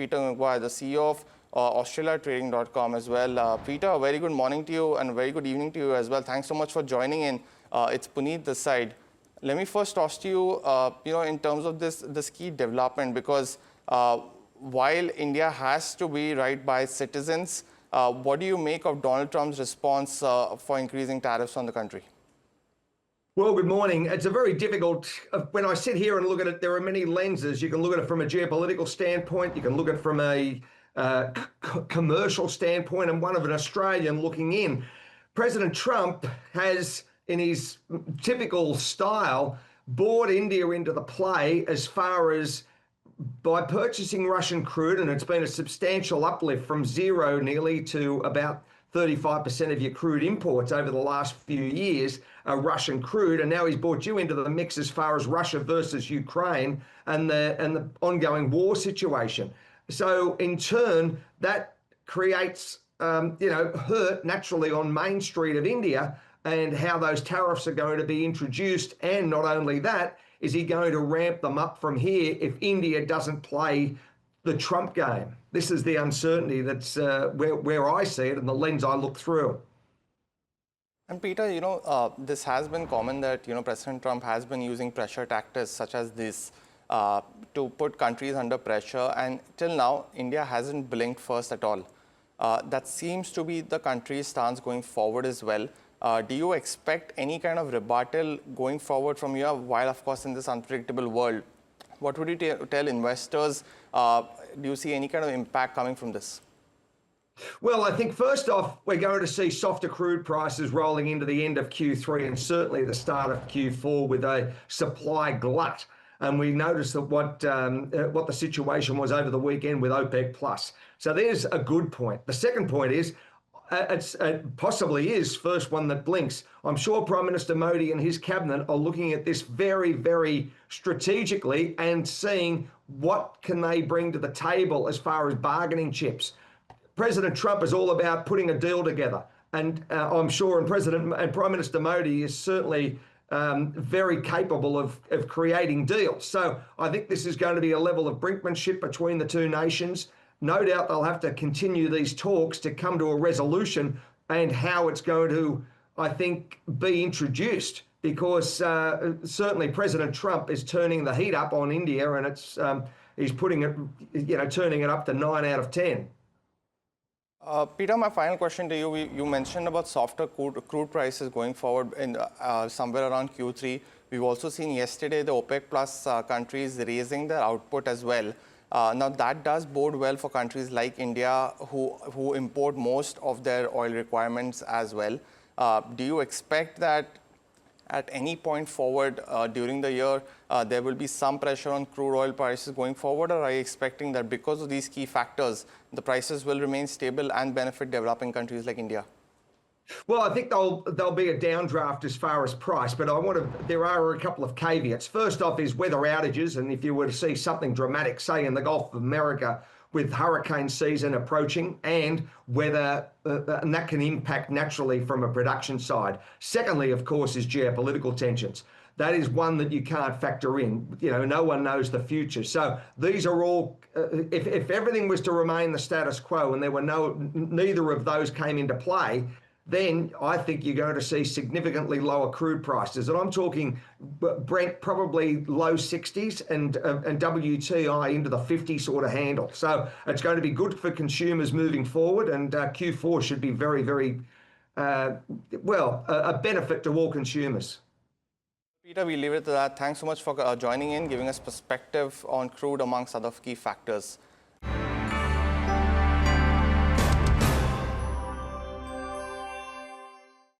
Peter McGuire, the CEO of AustraliaTrading.com as well. Peter, a very good morning to you and a very good evening to you as well. Thanks so much for joining in. It's Puneet this side. Let me first toss to you, in terms of this key development, because while India has to be right by its citizens, what do you make of Donald Trump's response for increasing tariffs on the country? Well, good morning. It's a very difficult, when I sit here and look at it, there are many lenses. You can look at it from a geopolitical standpoint, you can look at it from a commercial standpoint, and one of an Australian looking in. President Trump has, in his typical style, brought India into the play as far as by purchasing Russian crude, and it's been a substantial uplift from zero nearly to about 35% of your crude imports over the last few years are Russian crude, and now he's brought you into the mix as far as Russia versus Ukraine and the ongoing war situation. So in turn, that creates hurt naturally on Main Street of India and how those tariffs are going to be introduced. And not only that, is he going to ramp them up from here if India doesn't play the Trump game? This is the uncertainty that's where I see it and the lens I look through. And Peter, this has been common that, President Trump has been using pressure tactics such as this to put countries under pressure. And till now, India hasn't blinked first at all. That seems to be the country's stance going forward as well. Do you expect any kind of rebuttal going forward from you? While, of course, in this unpredictable world, what would you tell investors? Do you see any kind of impact coming from this? Well, I think first off, we're going to see softer crude prices rolling into the end of Q3 and certainly the start of Q4 with a supply glut. And we noticed that what the situation was over the weekend with OPEC+. So there's a good point. The second point is, it possibly is first one that blinks. I'm sure Prime Minister Modi and his cabinet are looking at this very, very strategically and seeing what can they bring to the table as far as bargaining chips. President Trump is all about putting a deal together, and I'm sure and Prime Minister Modi is certainly very capable of creating deals. So I think this is going to be a level of brinkmanship between the two nations. No doubt they'll have to continue these talks to come to a resolution, and how it's going to, I think, be introduced, because certainly President Trump is turning the heat up on India, and it's he's putting it, turning it up to 9 out of 10. Peter, my final question to you. You mentioned about softer crude prices going forward in somewhere around Q3. We've also seen yesterday the OPEC plus countries raising their output as well. Now that does bode well for countries like India, who import most of their oil requirements as well. Do you expect that at any point forward during the year, there will be some pressure on crude oil prices going forward, or are you expecting that because of these key factors, the prices will remain stable and benefit developing countries like India? Well, I think there'll be a downdraft as far as price, but there are a couple of caveats. First off is weather outages, and if you were to see something dramatic, say in the Gulf of America, with hurricane season approaching, and weather, and that can impact naturally from a production side. Secondly, of course, is geopolitical tensions. That is one that you can't factor in. No one knows the future. So these are all, if everything was to remain the status quo and there were neither of those came into play, then I think you're going to see significantly lower crude prices. And I'm talking Brent probably low 60s and WTI into the 50 sort of handle. So it's going to be good for consumers moving forward, and Q4 should be very, very, a benefit to all consumers. Peter, we leave it to that. Thanks so much for joining in, giving us perspective on crude amongst other key factors.